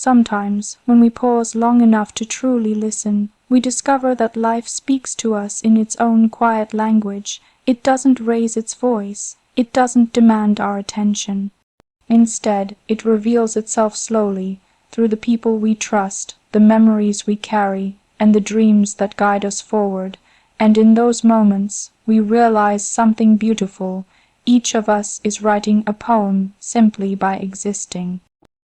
Sometimes, when we pause long enough to truly listen, we discover that life speaks to us in its own quiet language. It doesn't raise its voice. It doesn't demand our attention. Instead, it reveals itself slowly through the people we trust, the memories we carry, and the dreams that guide us forward. And in those moments, we realize something beautiful. Each of us is writing a poem simply by existing.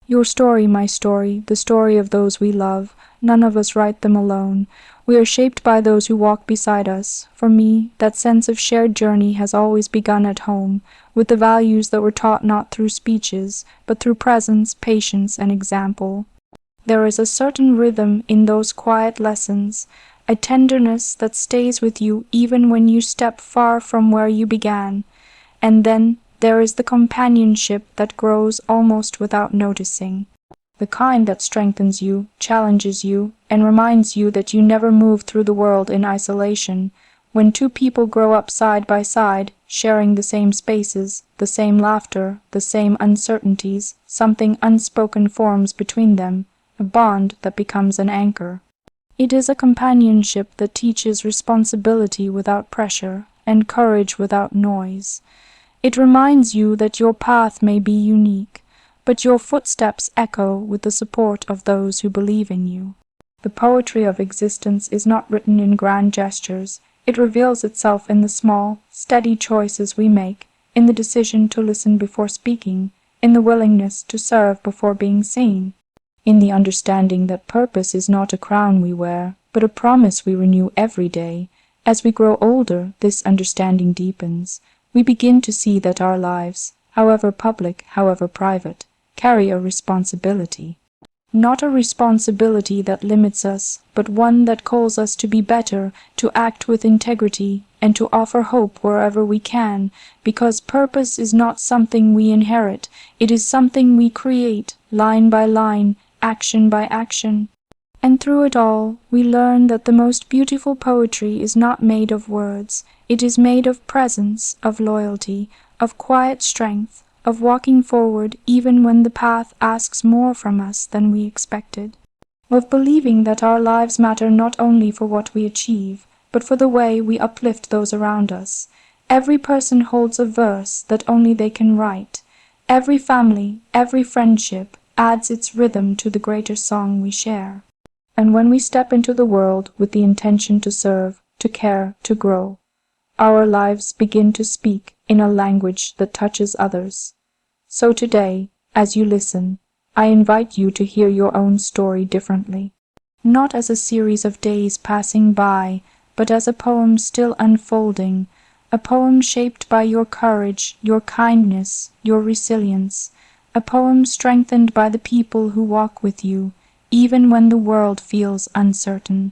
Your story, my story, the story of those we love. None of us write them alone. We are shaped by those who walk beside us. For me, that sense of shared journey has always begun at home, with the values that were taught not through speeches, but through presence, patience, and example. There is a certain rhythm in those quiet lessons, a tenderness that stays with you even when you step far from where you began. And then there is the companionship that grows almost without noticing. The kind that strengthens you, challenges you, and reminds you that you never move through the world in isolation. When two people grow up side by side, sharing the same spaces, the same laughter, the same uncertainties, something unspoken forms between them, a bond that becomes an anchor. It is a companionship that teaches responsibility without pressure, and courage without noise. It reminds you that your path may be unique, but your footsteps echo with the support of those who believe in you. The poetry of existence is not written in grand gestures. It reveals itself in the small, steady choices we make, in the decision to listen before speaking, in the willingness to serve before being seen, in the understanding that purpose is not a crown we wear, but a promise we renew every day. As we grow older, this understanding deepens. We begin to see that our lives, however public, however private, carry a responsibility. Not a responsibility that limits us, but one that calls us to be better, to act with integrity, and to offer hope wherever we can, because purpose is not something we inherit, it is something we create, line by line, action by action. And through it all, we learn that the most beautiful poetry is not made of words. It is made of presence, of loyalty, of quiet strength, of walking forward even when the path asks more from us than we expected, of believing that our lives matter not only for what we achieve, but for the way we uplift those around us. Every person holds a verse that only they can write. Every family, every friendship adds its rhythm to the greater song we share. And when we step into the world with the intention to serve, to care, to grow, our lives begin to speak in a language that touches others. So today, as you listen, I invite you to hear your own story differently, not as a series of days passing by, but as a poem still unfolding, a poem shaped by your courage, your kindness, your resilience, a poem strengthened by the people who walk with you, even when the world feels uncertain.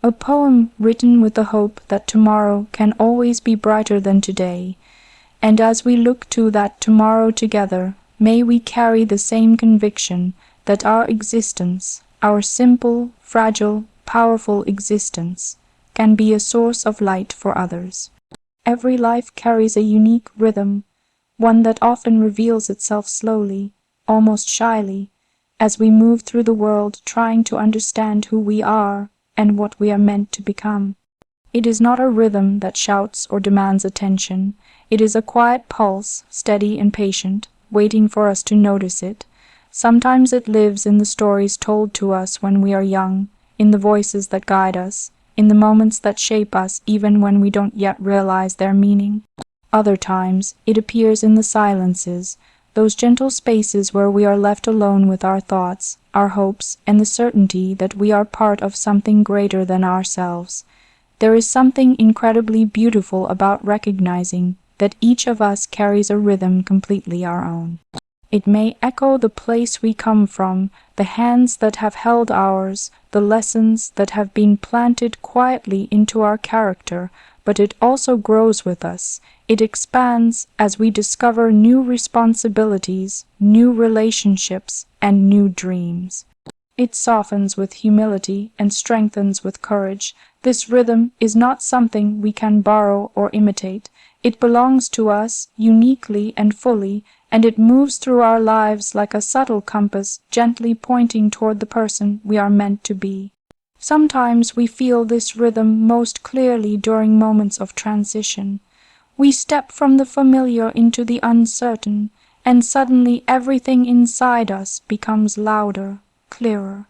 A poem written with the hope that tomorrow can always be brighter than today. And as we look to that tomorrow together, may we carry the same conviction that our existence, our simple, fragile, powerful existence, can be a source of light for others. Every life carries a unique rhythm, one that often reveals itself slowly, almost shyly, as we move through the world trying to understand who we are and what we are meant to become. It is not a rhythm that shouts or demands attention. It is a quiet pulse, steady and patient, waiting for us to notice it. Sometimes it lives in the stories told to us when we are young, in the voices that guide us, in the moments that shape us even when we don't yet realize their meaning. Other times, it appears in the silences, those gentle spaces where we are left alone with our thoughts, our hopes, and the certainty that we are part of something greater than ourselves. There is something incredibly beautiful about recognizing that each of us carries a rhythm completely our own. It may echo the place we come from, the hands that have held ours, the lessons that have been planted quietly into our character, but it also grows with us. It expands as we discover new responsibilities, new relationships, and new dreams. It softens with humility and strengthens with courage. This rhythm is not something we can borrow or imitate. It belongs to us uniquely and fully, and it moves through our lives like a subtle compass, gently pointing toward the person we are meant to be. Sometimes we feel this rhythm most clearly during moments of transition. We step from the familiar into the uncertain, and suddenly everything inside us becomes louder, clearer.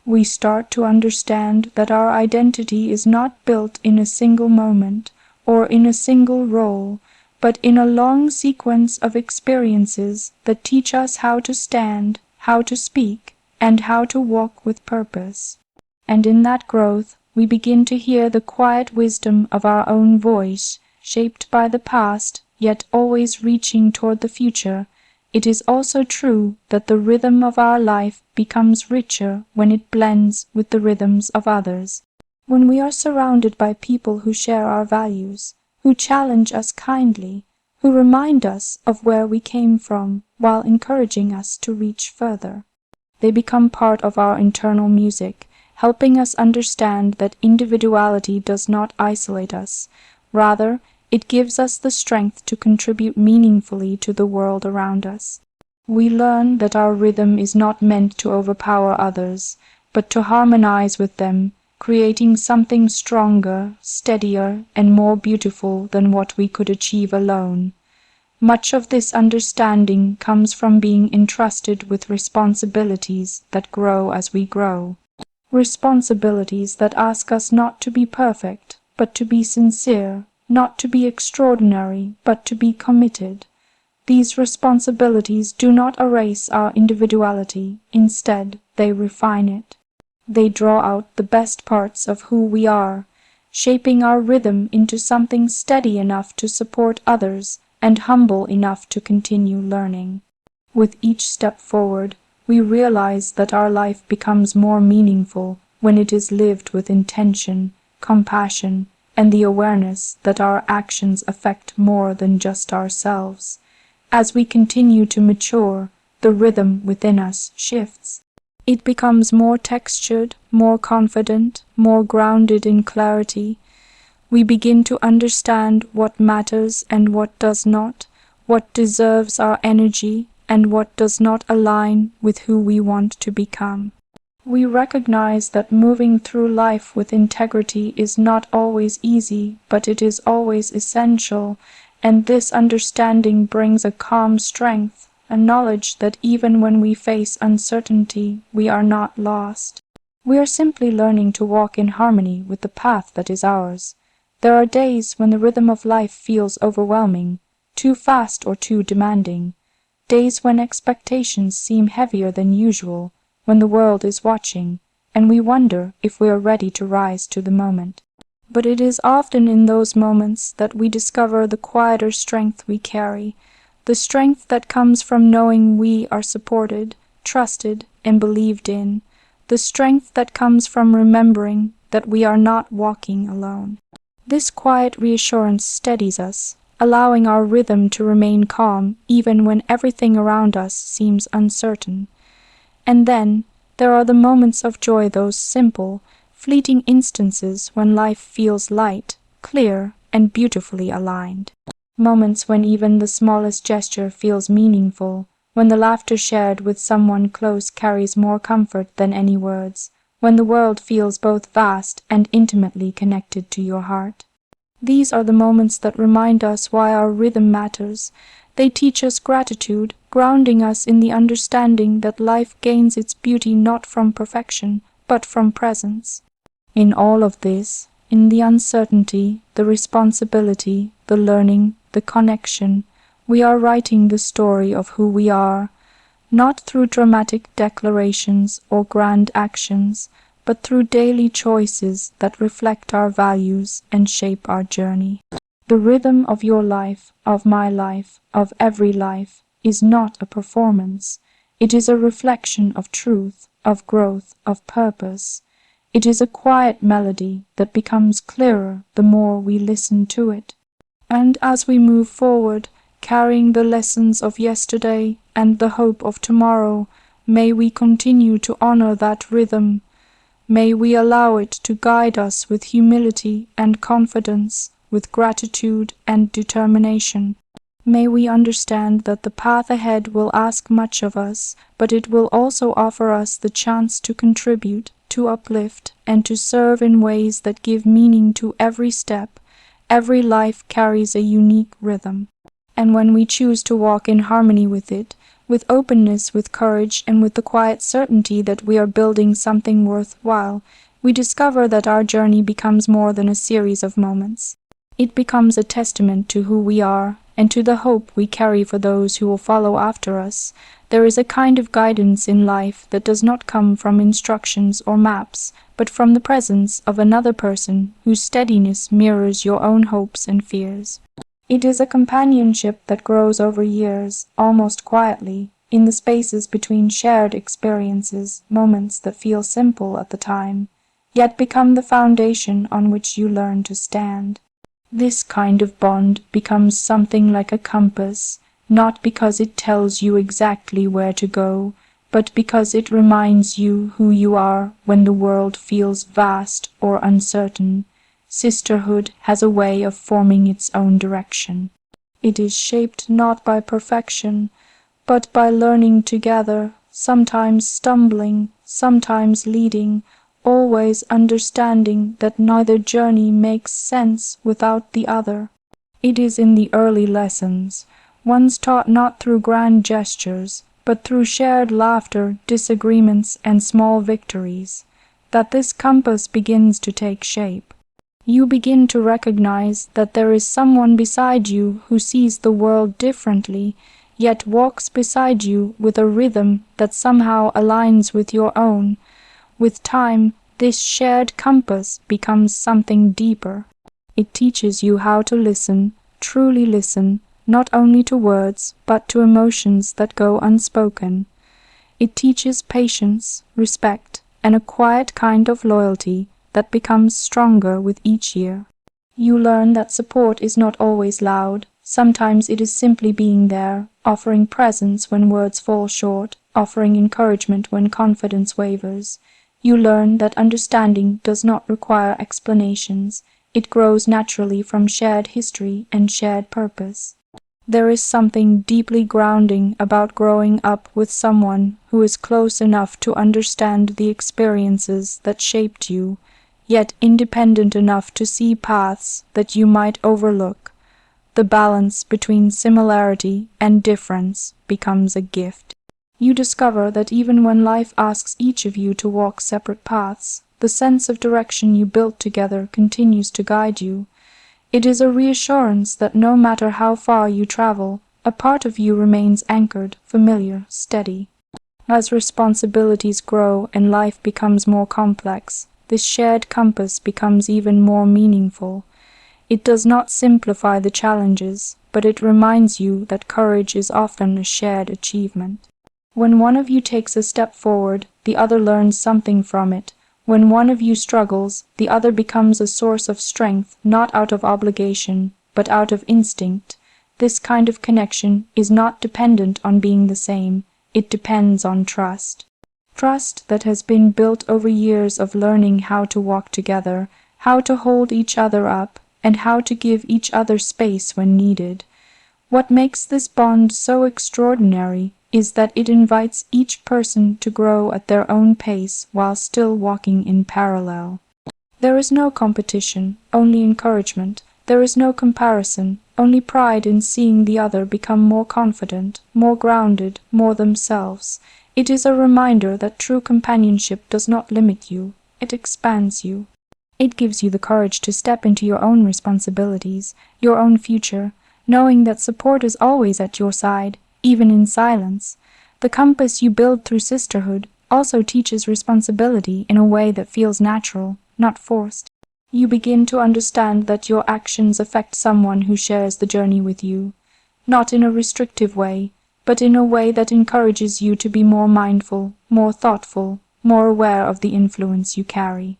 We start to understand that our identity is not built in a single moment or in a single role, but in a long sequence of experiences that teach us how to stand, how to speak, and how to walk with purpose. And in that growth, we begin to hear the quiet wisdom of our own voice, shaped by the past, yet always reaching toward the future. It is also true that the rhythm of our life becomes richer when it blends with the rhythms of others. When we are surrounded by people who share our values, who challenge us kindly, who remind us of where we came from while encouraging us to reach further. They become part of our internal music, helping us understand that individuality does not isolate us. Rather, it gives us the strength to contribute meaningfully to the world around us. We learn that our rhythm is not meant to overpower others, but to harmonize with them, creating something stronger, steadier, and more beautiful than what we could achieve alone. Much of this understanding comes from being entrusted with responsibilities that grow as we grow. Responsibilities that ask us not to be perfect, but to be sincere, not to be extraordinary, but to be committed. These responsibilities do not erase our individuality, instead, they refine it. They draw out the best parts of who we are, shaping our rhythm into something steady enough to support others and humble enough to continue learning. With each step forward, we realize that our life becomes more meaningful when it is lived with intention, compassion, and the awareness that our actions affect more than just ourselves. As we continue to mature, the rhythm within us shifts. It becomes more textured, more confident, more grounded in clarity. We begin to understand what matters and what does not, what deserves our energy and what does not align with who we want to become. We recognize that moving through life with integrity is not always easy, but it is always essential, and this understanding brings a calm strength, a knowledge that even when we face uncertainty, we are not lost. We are simply learning to walk in harmony with the path that is ours. There are days when the rhythm of life feels overwhelming, too fast or too demanding. Days when expectations seem heavier than usual, when the world is watching, and we wonder if we are ready to rise to the moment. But it is often in those moments that we discover the quieter strength we carry, the strength that comes from knowing we are supported, trusted, and believed in, the strength that comes from remembering that we are not walking alone. This quiet reassurance steadies us, allowing our rhythm to remain calm even when everything around us seems uncertain. And then, there are the moments of joy, those simple, fleeting instances when life feels light, clear, and beautifully aligned. Moments when even the smallest gesture feels meaningful, when the laughter shared with someone close carries more comfort than any words, when the world feels both vast and intimately connected to your heart. These are the moments that remind us why our rhythm matters. They teach us gratitude, grounding us in the understanding that life gains its beauty not from perfection, but from presence. In all of this, in the uncertainty, the responsibility, the learning, the connection, we are writing the story of who we are, not through dramatic declarations or grand actions, but through daily choices that reflect our values and shape our journey. The rhythm of your life, of my life, of every life, is not a performance. It is a reflection of truth, of growth, of purpose. It is a quiet melody that becomes clearer the more we listen to it. And as we move forward, carrying the lessons of yesterday and the hope of tomorrow, may we continue to honor that rhythm. May we allow it to guide us with humility and confidence, with gratitude and determination. May we understand that the path ahead will ask much of us, but it will also offer us the chance to contribute, to uplift, and to serve in ways that give meaning to every step. Every life carries a unique rhythm, and when we choose to walk in harmony with it, with openness, with courage, and with the quiet certainty that we are building something worthwhile, we discover that our journey becomes more than a series of moments. It becomes a testament to who we are, and to the hope we carry for those who will follow after us. There is a kind of guidance in life that does not come from instructions or maps, but from the presence of another person whose steadiness mirrors your own hopes and fears. It is a companionship that grows over years, almost quietly, in the spaces between shared experiences, moments that feel simple at the time, yet become the foundation on which you learn to stand. This kind of bond becomes something like a compass, not because it tells you exactly where to go, but because it reminds you who you are when the world feels vast or uncertain. Sisterhood has a way of forming its own direction. It is shaped not by perfection, but by learning together, sometimes stumbling, sometimes leading, always understanding that neither journey makes sense without the other. It is in the early lessons, ones taught not through grand gestures, but through shared laughter, disagreements, and small victories, that this compass begins to take shape. You begin to recognize that there is someone beside you who sees the world differently, yet walks beside you with a rhythm that somehow aligns with your own. With time, this shared compass becomes something deeper. It teaches you how to listen, truly listen, not only to words, but to emotions that go unspoken. It teaches patience, respect, and a quiet kind of loyalty that becomes stronger with each year. You learn that support is not always loud. Sometimes it is simply being there, offering presence when words fall short, offering encouragement when confidence wavers. You learn that understanding does not require explanations. It grows naturally from shared history and shared purpose. There is something deeply grounding about growing up with someone who is close enough to understand the experiences that shaped you, yet independent enough to see paths that you might overlook. The balance between similarity and difference becomes a gift. You discover that even when life asks each of you to walk separate paths, the sense of direction you built together continues to guide you. It is a reassurance that no matter how far you travel, a part of you remains anchored, familiar, steady. As responsibilities grow and life becomes more complex, this shared compass becomes even more meaningful. It does not simplify the challenges, but it reminds you that courage is often a shared achievement. When one of you takes a step forward, the other learns something from it. When one of you struggles, the other becomes a source of strength, not out of obligation, but out of instinct. This kind of connection is not dependent on being the same. It depends on trust. Trust that has been built over years of learning how to walk together, how to hold each other up, and how to give each other space when needed. What makes this bond so extraordinary is that it invites each person to grow at their own pace while still walking in parallel. There is no competition, only encouragement. There is no comparison, only pride in seeing the other become more confident, more grounded, more themselves. It is a reminder that true companionship does not limit you, it expands you. It gives you the courage to step into your own responsibilities, your own future, knowing that support is always at your side, even in silence. The compass you build through sisterhood also teaches responsibility in a way that feels natural, not forced. You begin to understand that your actions affect someone who shares the journey with you, not in a restrictive way, but in a way that encourages you to be more mindful, more thoughtful, more aware of the influence you carry.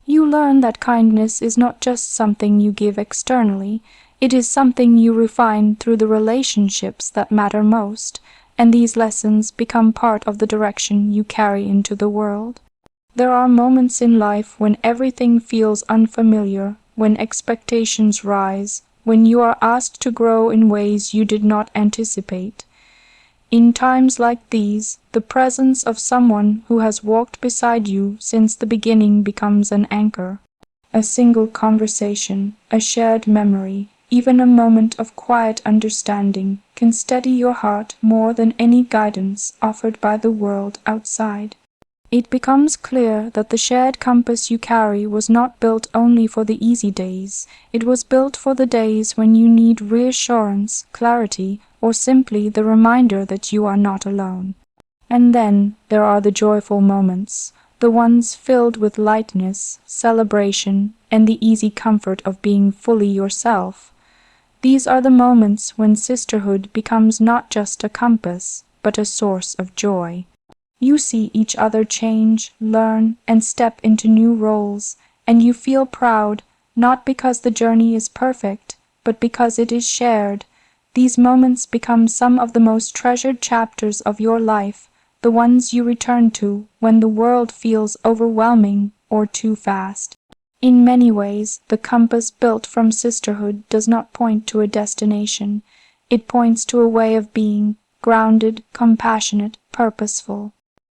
You learn that kindness is not just something you give externally, it is something you refine through the relationships that matter most, and these lessons become part of the direction you carry into the world. There are moments in life when everything feels unfamiliar, when expectations rise, when you are asked to grow in ways you did not anticipate. In times like these, the presence of someone who has walked beside you since the beginning becomes an anchor. A single conversation, a shared memory, even a moment of quiet understanding can steady your heart more than any guidance offered by the world outside. It becomes clear that the shared compass you carry was not built only for the easy days. It was built for the days when you need reassurance, clarity, or simply the reminder that you are not alone. And then there are the joyful moments, the ones filled with lightness, celebration, and the easy comfort of being fully yourself. These are the moments when sisterhood becomes not just a compass, but a source of joy. You see each other change, learn, and step into new roles, and you feel proud, not because the journey is perfect, but because it is shared. These moments become some of the most treasured chapters of your life, the ones you return to when the world feels overwhelming or too fast. In many ways, the compass built from sisterhood does not point to a destination. It points to a way of being, grounded, compassionate, purposeful.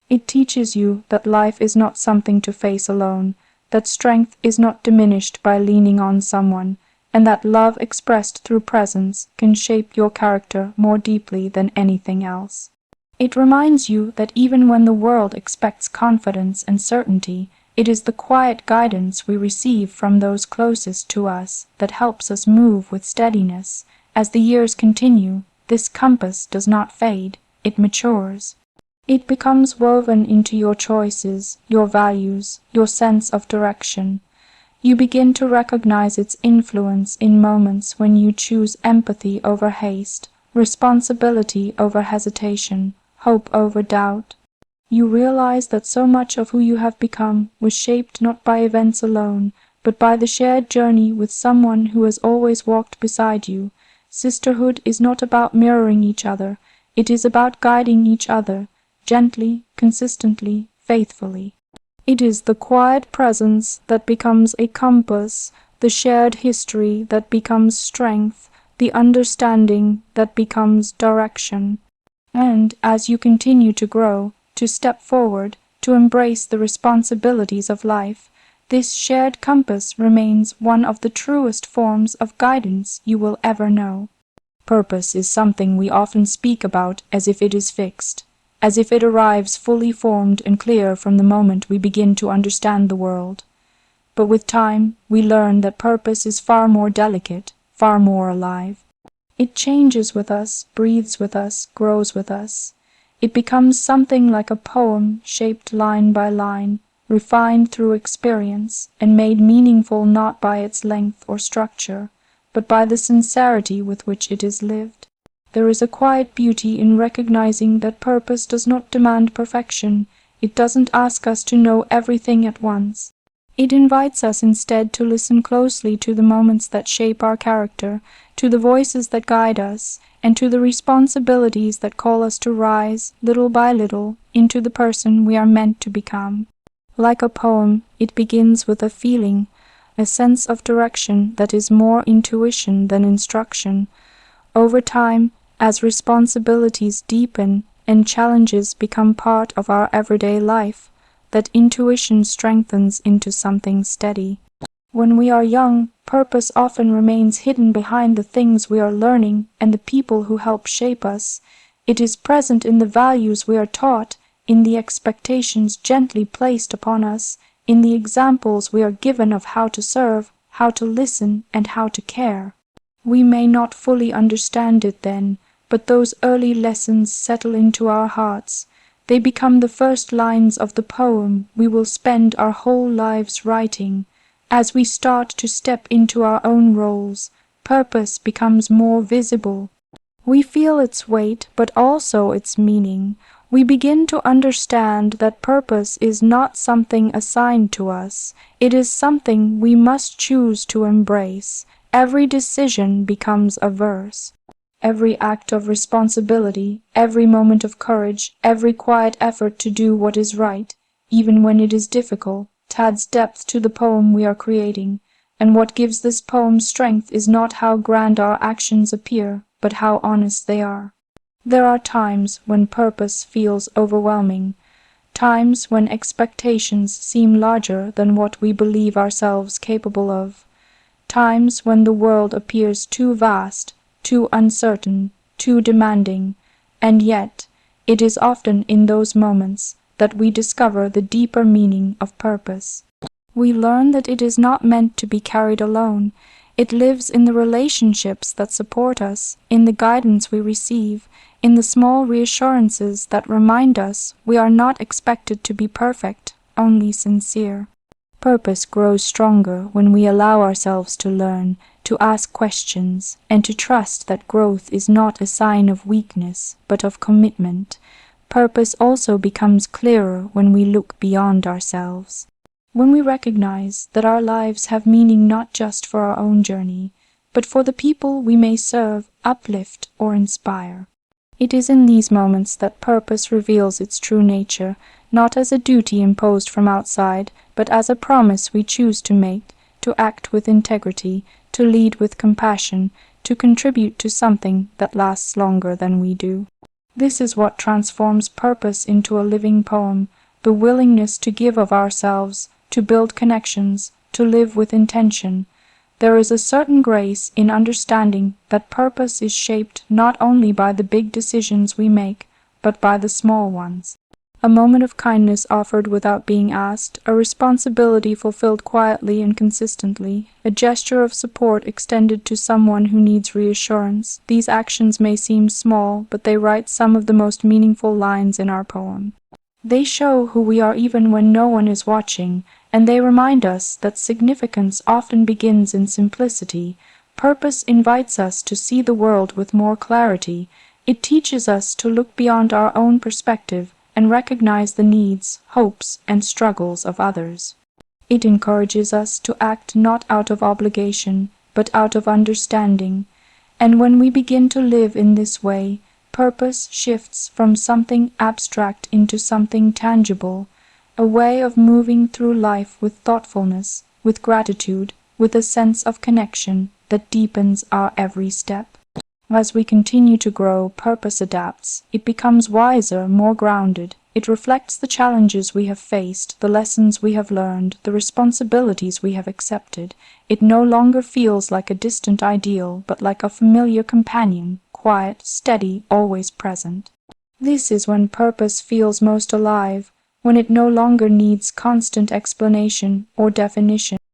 It teaches you that life is not something to face alone, that strength is not diminished by leaning on someone, and that love expressed through presence can shape your character more deeply than anything else. It reminds you that even when the world expects confidence and certainty, it is the quiet guidance we receive from those closest to us that helps us move with steadiness. As the years continue, this compass does not fade, it matures. It becomes woven into your choices, your values, your sense of direction. You begin to recognize its influence in moments when you choose empathy over haste, responsibility over hesitation, hope over doubt. You realize that so much of who you have become was shaped not by events alone, but by the shared journey with someone who has always walked beside you. Sisterhood is not about mirroring each other, it is about guiding each other, gently, consistently, faithfully. It is the quiet presence that becomes a compass, the shared history that becomes strength, the understanding that becomes direction. And as you continue to grow, to step forward, to embrace the responsibilities of life, this shared compass remains one of the truest forms of guidance you will ever know. Purpose is something we often speak about as if it is fixed, as if it arrives fully formed and clear from the moment we begin to understand the world. But with time, we learn that purpose is far more delicate, far more alive. It changes with us, breathes with us, grows with us. It becomes something like a poem shaped line by line, refined through experience, and made meaningful not by its length or structure, but by the sincerity with which it is lived. There is a quiet beauty in recognizing that purpose does not demand perfection. It doesn't ask us to know everything at once. It invites us instead to listen closely to the moments that shape our character, to the voices that guide us, and to the responsibilities that call us to rise, little by little, into the person we are meant to become. Like a poem, it begins with a feeling, a sense of direction that is more intuition than instruction. Over time, as responsibilities deepen and challenges become part of our everyday life, that intuition strengthens into something steady. When we are young, purpose often remains hidden behind the things we are learning and the people who help shape us. It is present in the values we are taught, in the expectations gently placed upon us, in the examples we are given of how to serve, how to listen, and how to care. We may not fully understand it then, but those early lessons settle into our hearts. They become the first lines of the poem we will spend our whole lives writing. As we start to step into our own roles, purpose becomes more visible. We feel its weight, but also its meaning. We begin to understand that purpose is not something assigned to us. It is something we must choose to embrace. Every decision becomes a verse. Every act of responsibility, every moment of courage, every quiet effort to do what is right, even when it is difficult, adds depth to the poem we are creating. And what gives this poem strength is not how grand our actions appear, but how honest they are. There are times when purpose feels overwhelming, times when expectations seem larger than what we believe ourselves capable of, times when the world appears too vast, too uncertain, too demanding, and yet it is often in those moments that we discover the deeper meaning of purpose. We learn that it is not meant to be carried alone. It lives in the relationships that support us, in the guidance we receive, in the small reassurances that remind us we are not expected to be perfect, only sincere. Purpose grows stronger when we allow ourselves to learn, to ask questions, and to trust that growth is not a sign of weakness, but of commitment. Purpose also becomes clearer when we look beyond ourselves. When we recognize that our lives have meaning not just for our own journey, but for the people we may serve, uplift, or inspire. It is in these moments that purpose reveals its true nature, not as a duty imposed from outside, but as a promise we choose to make, to act with integrity, to lead with compassion, to contribute to something that lasts longer than we do. This is what transforms purpose into a living poem, the willingness to give of ourselves, to build connections, to live with intention. There is a certain grace in understanding that purpose is shaped not only by the big decisions we make, but by the small ones. A moment of kindness offered without being asked, a responsibility fulfilled quietly and consistently, a gesture of support extended to someone who needs reassurance. These actions may seem small, but they write some of the most meaningful lines in our poem. They show who we are even when no one is watching, and they remind us that significance often begins in simplicity. Purpose invites us to see the world with more clarity. It teaches us to look beyond our own perspective and recognize the needs, hopes, and struggles of others. It encourages us to act not out of obligation, but out of understanding. And when we begin to live in this way, purpose shifts from something abstract into something tangible, a way of moving through life with thoughtfulness, with gratitude, with a sense of connection that deepens our every step. As we continue to grow, purpose adapts. It becomes wiser, more grounded. It reflects the challenges we have faced, the lessons we have learned, the responsibilities we have accepted. It no longer feels like a distant ideal, but like a familiar companion, quiet, steady, always present. This is when purpose feels most alive, when it no longer needs constant explanation or definition.